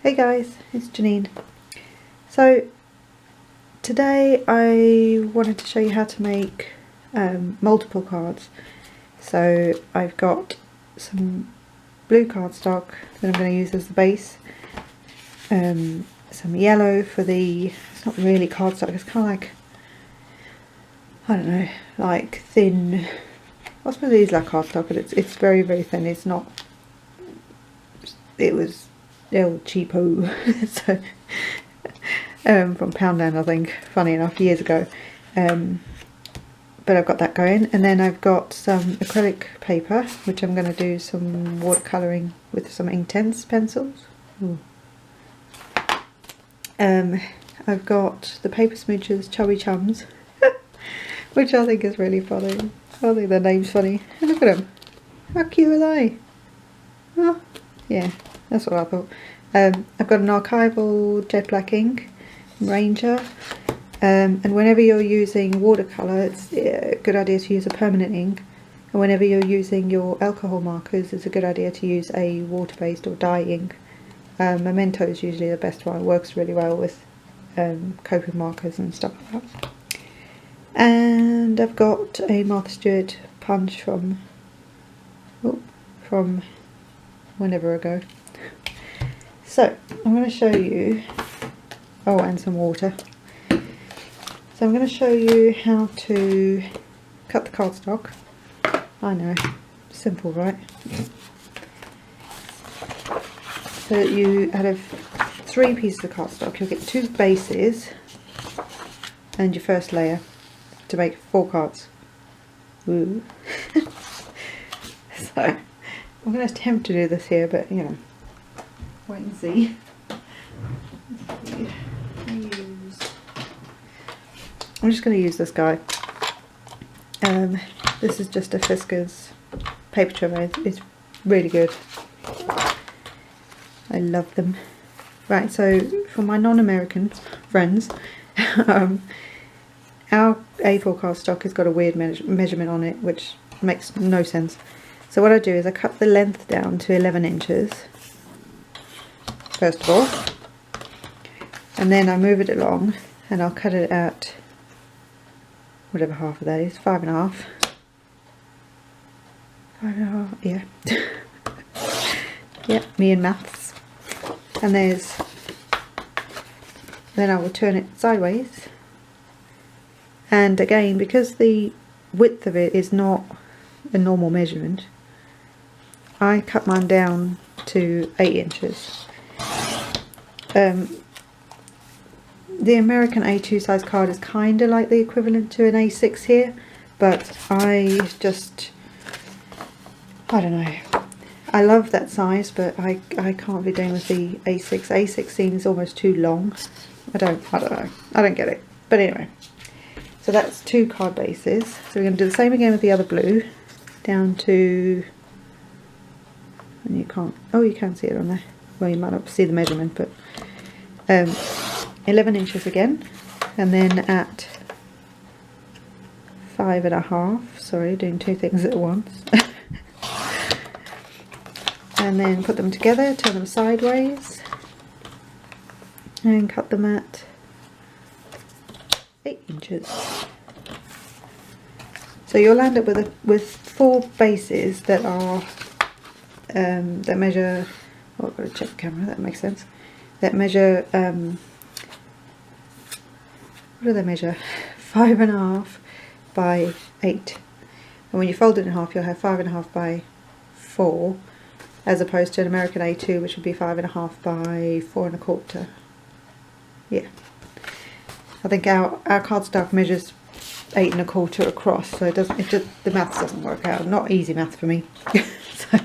Hey guys, it's Janine. So today I wanted to show you how to make multiple cards. So I've got some blue cardstock that I'm going to use as the base, some yellow for the, it's not really cardstock, it's kind of like, I don't know, like thin, I suppose it is like cardstock, but it's very thin. It's not, it was ill cheapo so from Poundland, I think, funny enough, years ago, but I've got that going. And then I've got some acrylic paper which I'm going to do some watercolouring with some Inktense pencils. I've got the Paper Smoochers Chubby Chums which I think is really funny. I think their name's funny. And look at them, how cute are they? Oh yeah, that's what I thought. I've got an archival jet black ink, Ranger, and whenever you're using watercolour, it's a good idea to use a permanent ink, and whenever you're using your alcohol markers, it's a good idea to use a water-based or dye ink. Memento is usually the best one. It works really well with coping markers and stuff like that. And I've got a Martha Stewart punch from whenever ago. So I'm going to show you, oh, and some water. So I'm going to show you how to cut the cardstock. I know, simple, right? So you, out of 3 pieces of cardstock, you'll get 2 bases and your first layer to make 4 cards. Woo. So I'm going to attempt to do this here, but you know, wait and see. I'm just going to use this guy. This is just a Fiskars paper trimmer. It's really good. I love them. Right, so for my non-American friends, our A4 cardstock has got a weird measurement on it, which makes no sense. So what I do is I cut the length down to 11 inches, first of all, and then I move it along and I'll cut it at whatever half of that is, 5.5. 5.5, yeah. Yep, me and maths. And then I will turn it sideways. And again, because the width of it is not a normal measurement, I cut mine down to 8 inches. The American A2 size card is kind of like the equivalent to an A6 here, but I don't know. I love that size, but I can't be doing with the A6. A6 seems almost too long. I don't know. I don't get it. But anyway, so that's 2 card bases. So we're going to do the same again with the other blue, down to, and you can't, oh, you can see it on there. Well, you might not see the measurement, but 11 inches again, and then at 5.5, sorry, doing 2 things at once. And then put them together, turn them sideways, and cut them at 8 inches. So you'll end up with 4 bases that are that measure. Oh, I've got to check the camera. That makes sense. That measure. What do they measure? 5.5 by 8. And when you fold it in half, you'll have 5.5 by 4. As opposed to an American A2, which would be 5.5 by 4.25. Yeah, I think our cardstock measures 8.25 across, so it doesn't. The maths doesn't work out. Not easy math for me. So,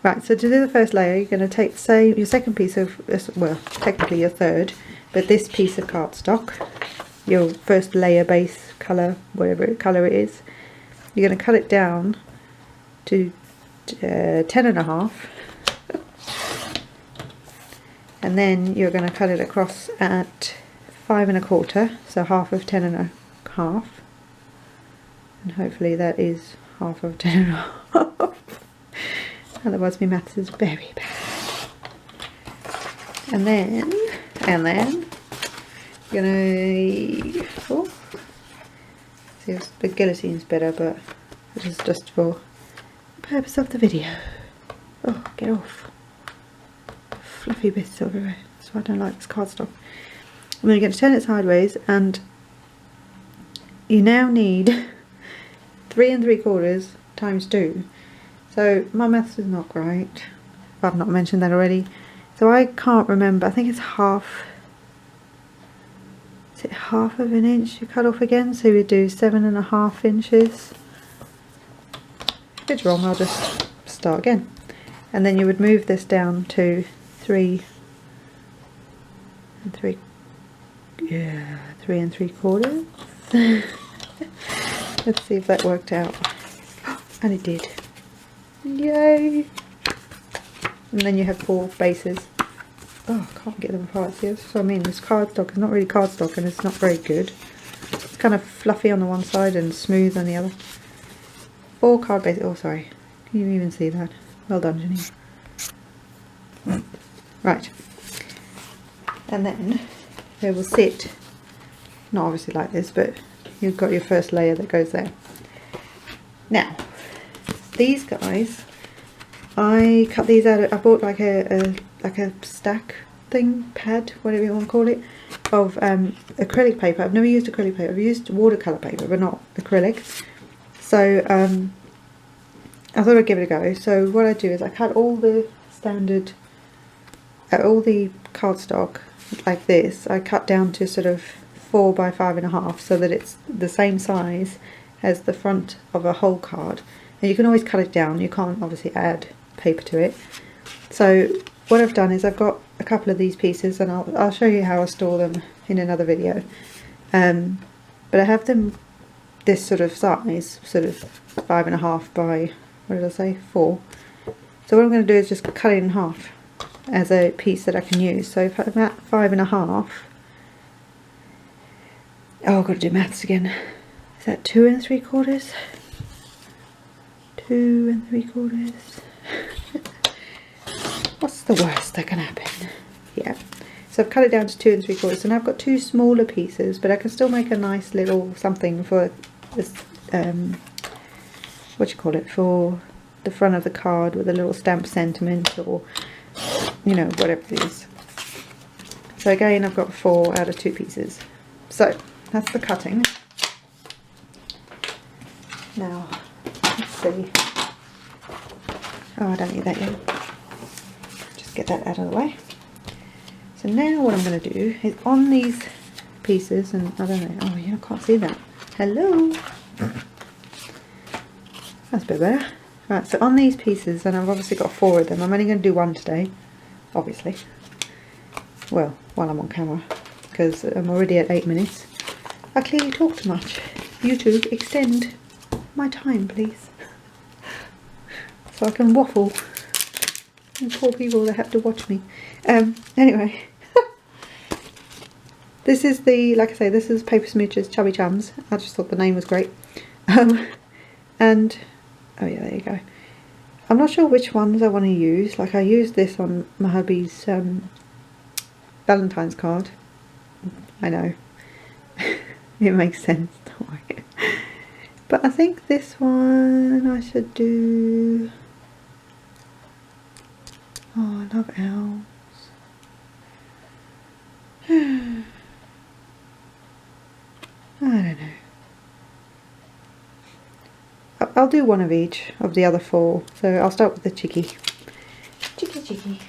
right. So to do the first layer, you're going to take your second piece of, well, technically your third, but this piece of cardstock, your first layer base color, whatever color it is, you're going to cut it down to 10.5, and then you're going to cut it across at 5.25, so half of 10.5, and hopefully that is half of 10.5. Otherwise my maths is very bad. And then gonna, oh, see, the guillotine's better, but this is just for the purpose of the video. Oh, get off. Fluffy bits everywhere. That's why I don't like this cardstock. I'm going to turn it sideways, and you now need 3 3/4 times 2. So my maths is not great. I've not mentioned that already. So I can't remember. I think it's half. Is it half of an inch you cut off again? So we do 7.5 inches. If it's wrong, I'll just start again. And then you would move this down to 3 3 3/4. Let's see if that worked out. And it did. Yay! And then you have 4 bases. Oh, I can't get them apart. See, that's what I mean. This cardstock is not really cardstock, and it's not very good. It's kind of fluffy on the one side and smooth on the other. 4 card bases. Oh, sorry. Can you even see that? Well done, Jenny. Right. And then they will sit, not obviously like this, but you've got your first layer that goes there. Now, these guys, I cut these out. I bought like a stack thing, pad, whatever you want to call it, of acrylic paper. I've never used acrylic paper. I've used watercolor paper, but not acrylic. So I thought I'd give it a go. So what I do is I cut all the standard, all the cardstock like this. I cut down to sort of 4 by 5.5, so that it's the same size as the front of a whole card. And you can always cut it down. You can't obviously add paper to it. So what I've done is I've got a couple of these pieces, and I'll show you how I store them in another video. But I have them this sort of size, sort of 5.5 by, what did I say, 4. So what I'm going to do is just cut it in half as a piece that I can use. So if I'm at 5.5, oh, I've got to do maths again. Is that 2 3/4? 2 3/4. What's the worst that can happen? Yeah. So I've cut it down to 2 3/4, and I've got 2 smaller pieces, but I can still make a nice little something for this, what you call it, for the front of the card with a little stamp sentiment, or, you know, whatever it is. So again, I've got 4 out of 2 pieces. So that's the cutting. Now, let's see. Oh, I don't need that yet. Just get that out of the way. So now what I'm going to do is on these pieces, and I don't know, oh, you can't see that. Hello. That's a bit better. Right, so on these pieces, and I've obviously got 4 of them. I'm only going to do 1 today, obviously. Well, while I'm on camera, because I'm already at 8 minutes. I clearly talk too much. YouTube, extend my time, please. So I can waffle. And poor people that have to watch me. Anyway. This is the, like I say, this is Paper Smooch's Chubby Chums. I just thought the name was great. And, oh yeah, there you go. I'm not sure which ones I want to use. Like, I used this on my hubby's Valentine's card. I know. It makes sense. But I think this one I should do. Oh, I love owls. I don't know. I'll do 1 of each of the other 4. So I'll start with the Chickie. Chickie.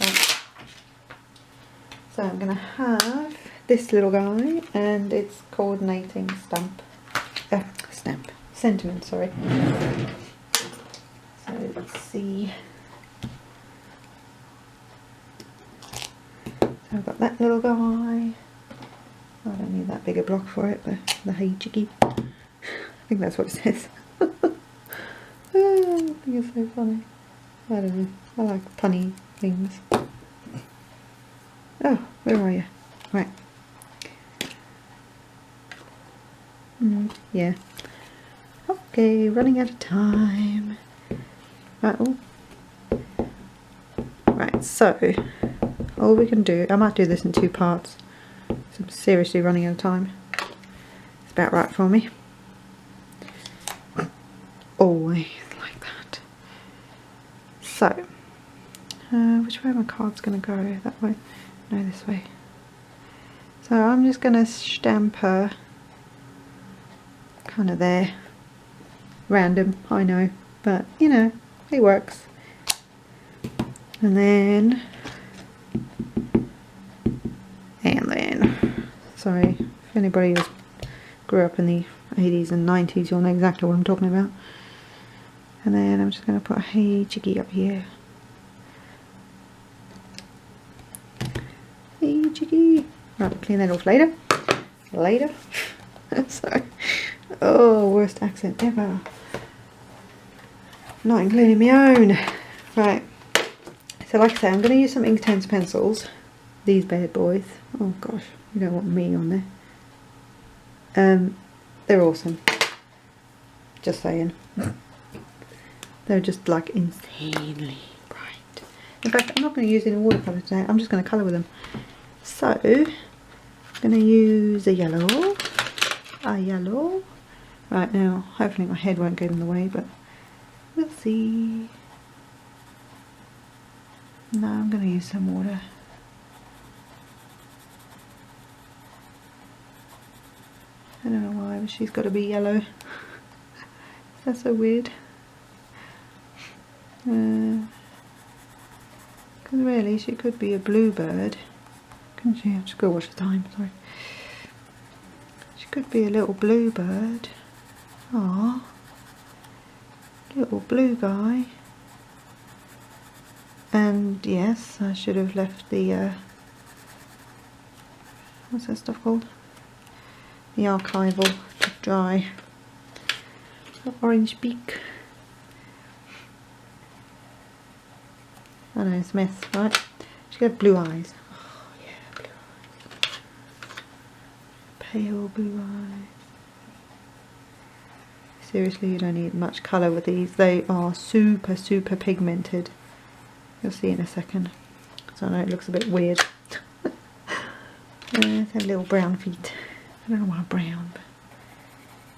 Right. So I'm going to have this little guy, and it's coordinating sentiment, sorry. So let's see. So I've got that little guy. I don't need that bigger block for it, but the Hey Chickie. I think that's what it says. Oh, I think it's so funny. I don't know. I like punny things. Oh, where are you? Right. Yeah. Okay, running out of time. Right, oh. Right, so all we can do, I might do this in 2 parts. So I'm seriously running out of time. It's about right for me. Always like that. So, which way are my cards going to go? That way? No, this way. So I'm just going to stamp her kind of there. Random, I know, but you know, it works. And then, sorry, if anybody who grew up in the 80s and 90s, you'll know exactly what I'm talking about. And then I'm just going to put Hey Chickie up here. Hey Chickie. Right, clean that off later. Sorry. Oh, worst accent ever. Not including my own. Right. So like I say, I'm going to use some Inktense pencils. These bad boys. Oh gosh, you don't want me on there. They're awesome. Just saying. They're just like insanely bright. In fact, I'm not going to use any watercolour today. I'm just going to colour with them. So, I'm going to use a yellow. Right, now, hopefully my head won't get in the way, but we'll see. No, I'm going to use some water. I don't know why, but she's got to be yellow. That's so weird. Because really, she could be a bluebird. Couldn't she? I've just got to watch the time, sorry. She could be a little bluebird. Aww. Little blue guy. And yes, I should have left the, what's that stuff called? The archival to dry. The orange beak. I know, it's a mess, right? She got blue eyes. Oh yeah, blue eyes. Pale blue eyes. Seriously, you don't need much colour with these. They are super, super pigmented. You'll see in a second. So I know it looks a bit weird. They have little brown feet. I don't know why brown, but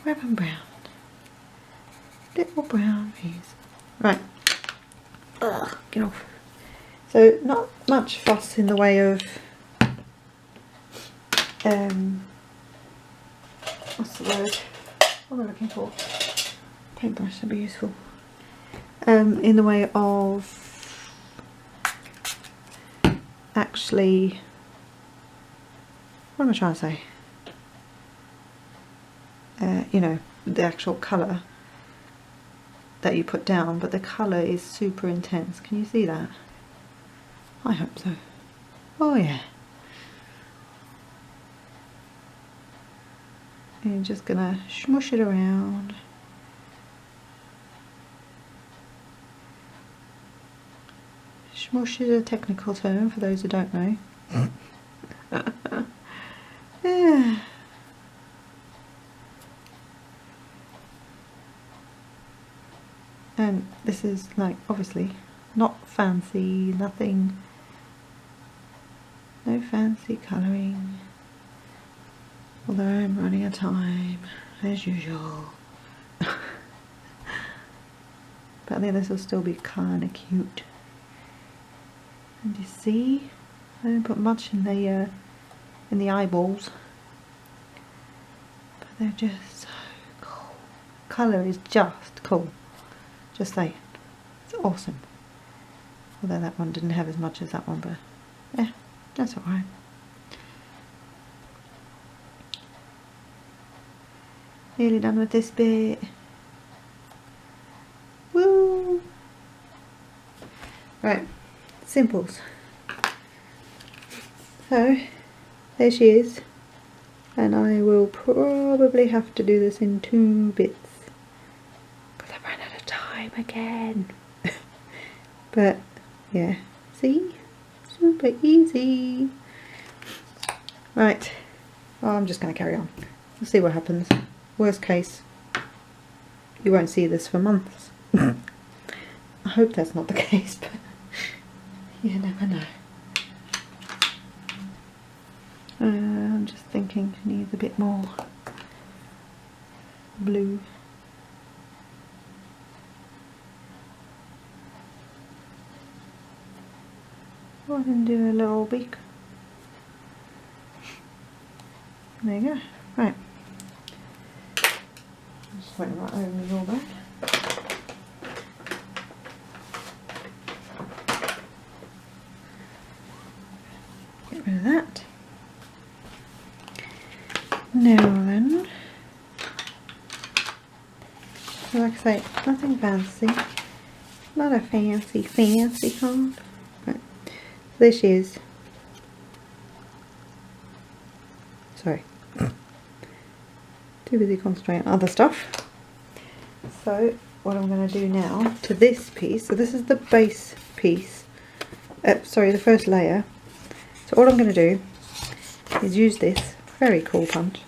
where have I brown? Little brown feet. Right. Ugh, get off. So not much fuss in the way of what's the word? What am I looking for? Paintbrush would be useful. In the way of actually, what am I trying to say? You know, the actual colour that you put down, but the colour is super intense. Can you see that? I hope so. Oh yeah. And you're just gonna smush it around. Smush is a technical term for those who don't know. Yeah. And this is like obviously not fancy, nothing, no fancy colouring, although I'm running out of time as usual. But I think this will still be kind of cute. And you see, I didn't put much in the eyeballs, but they're just so cool. Colour is just cool. Just saying, it's awesome. Although that one didn't have as much as that one, but yeah, that's alright. Nearly done with this bit. Woo! Right, simples. So, there she is. And I will probably have to do this in 2 bits. Again. But yeah, see, super easy. Right, well, I'm just going to carry on. We'll see what happens. Worst case, you won't see this for months. I hope that's not the case, but you never know. I'm just thinking it needs a bit more blue. I can do a little beak. There you go. Right. Just went right over all that. Get rid of that. Now then, so like I say, nothing fancy. Not a fancy card. Right. This is, sorry, too busy concentrating on other stuff. So what I'm going to do now to this piece, so this is the base piece, sorry, the first layer. So all I'm going to do is use this very cool punch.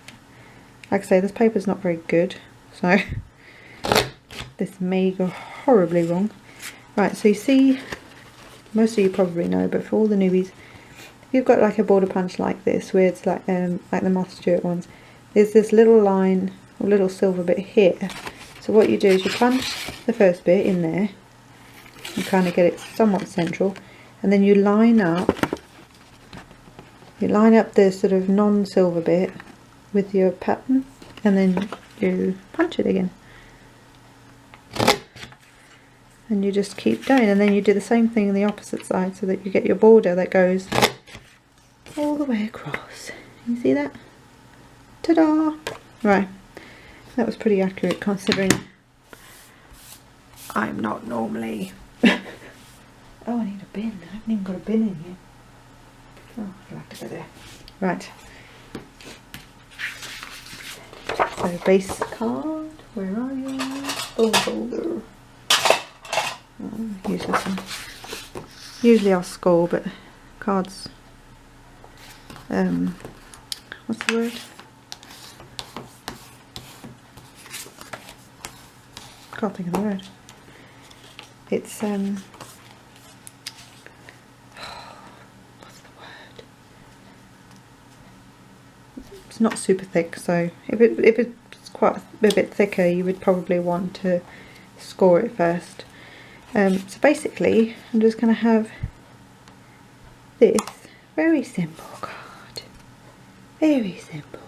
Like I say, this paper's not very good, so this may go horribly wrong. Right, so you see, most of you probably know, but for all the newbies, if you've got like a border punch like this, where it's like the Martha Stewart ones, there's this little line, or little silver bit here. So what you do is you punch the first bit in there, and kind of get it somewhat central, and then you line up the sort of non-silver bit with your pattern, and then you punch it again. And you just keep going, and then you do the same thing on the opposite side so that you get your border that goes all the way across. You see that? Ta-da! Right, that was pretty accurate considering I'm not normally... Oh, I need a bin. I haven't even got a bin in here. Oh, I'll have to go there. Right. So base card, where are you? Bone folder. Oh, use this one. Usually I'll score, but cards. What's the word? Can't think of the word. It's it's not super thick, so if it's quite a bit thicker, you would probably want to score it first. So basically, I'm just going to have this very simple card, very simple,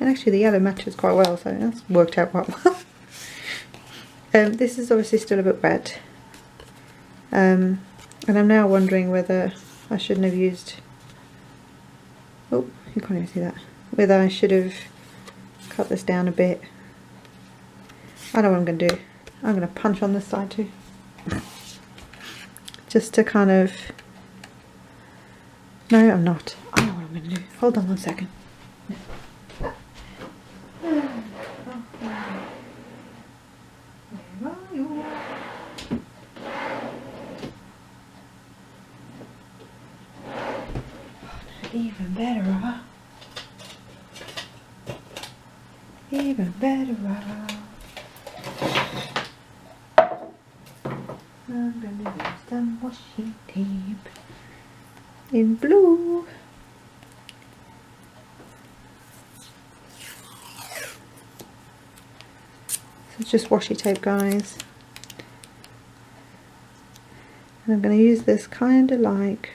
and actually the yellow matches quite well, so that's worked out quite well. This is obviously still a bit wet, and I'm now wondering whether I shouldn't have used, oh, you can't even see that, whether I should have cut this down a bit. I know what I'm going to do. I'm going to punch on this side too, just to kind of, no I'm not, I know what I'm going to do. Hold on one second. Even better, even better. I'm gonna use some washi tape in blue. So it's just washi tape, guys. And I'm going to use this kind of like,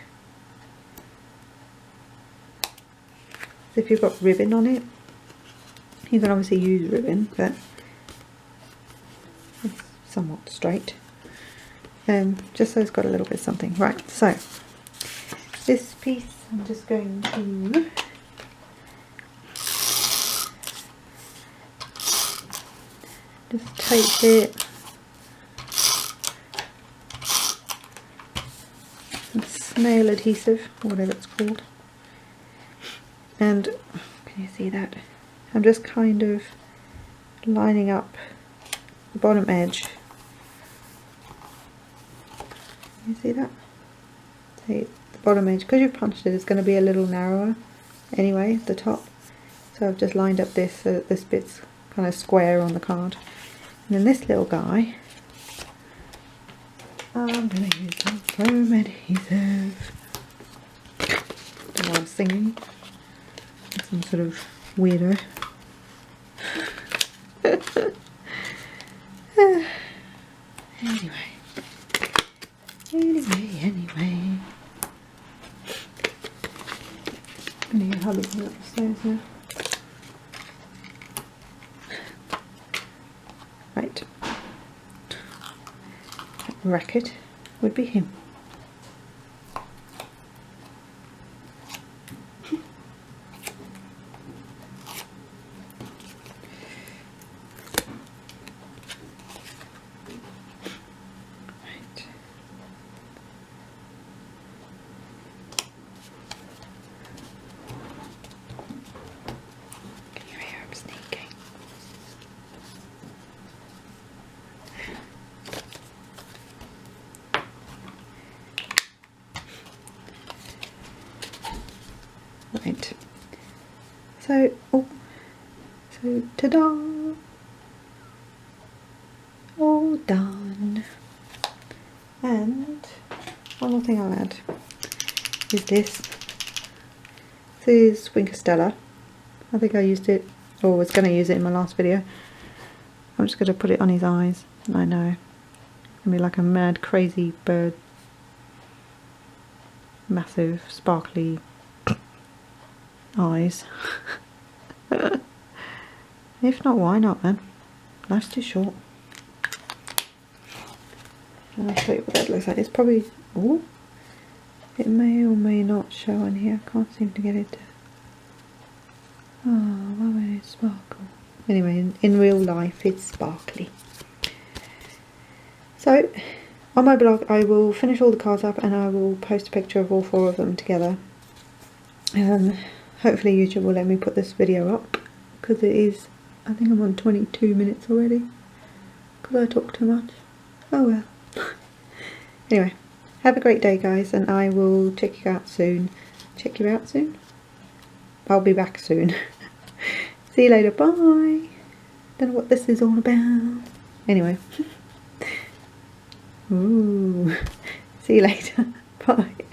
if you've got ribbon on it, you can obviously use ribbon, but it's somewhat straight. Just so it's got a little bit of something. Right, so this piece I'm just going to just take it and snail adhesive, or whatever it's called. And can you see that? I'm just kind of lining up the bottom edge. Can you see that? See, the bottom edge, because you've punched it, it's going to be a little narrower anyway at the top. So I've just lined up this so that this bit's kind of square on the card. And then this little guy, I'm going to use some foam adhesive. And I'm singing. some sort of weirdo. Anyway. I need a hubby coming up the stairs now. Right. That racket would be him. Right, so ta-da, all done. And one more thing I'll add is this. This is Stella. I think I used it, or was going to use it in my last video. I'm just going to put it on his eyes. I know, it's going to be like a mad crazy bird, massive sparkly eyes. If not, why not, man? Life's too short. And I'll show you what that looks like. It's probably, oh, it may or may not show on here. I can't seem to get it to, oh, why would it sparkle? Anyway, in real life it's sparkly. So on my blog I will finish all the cards up and I will post a picture of all 4 of them together. Hopefully YouTube will let me put this video up, because it is, I think I'm on 22 minutes already, because I talk too much. Oh well. Anyway, have a great day guys, and I will check you out soon. Check you out soon? I'll be back soon. See you later, bye. Don't know what this is all about. Anyway. Ooh. See you later, bye.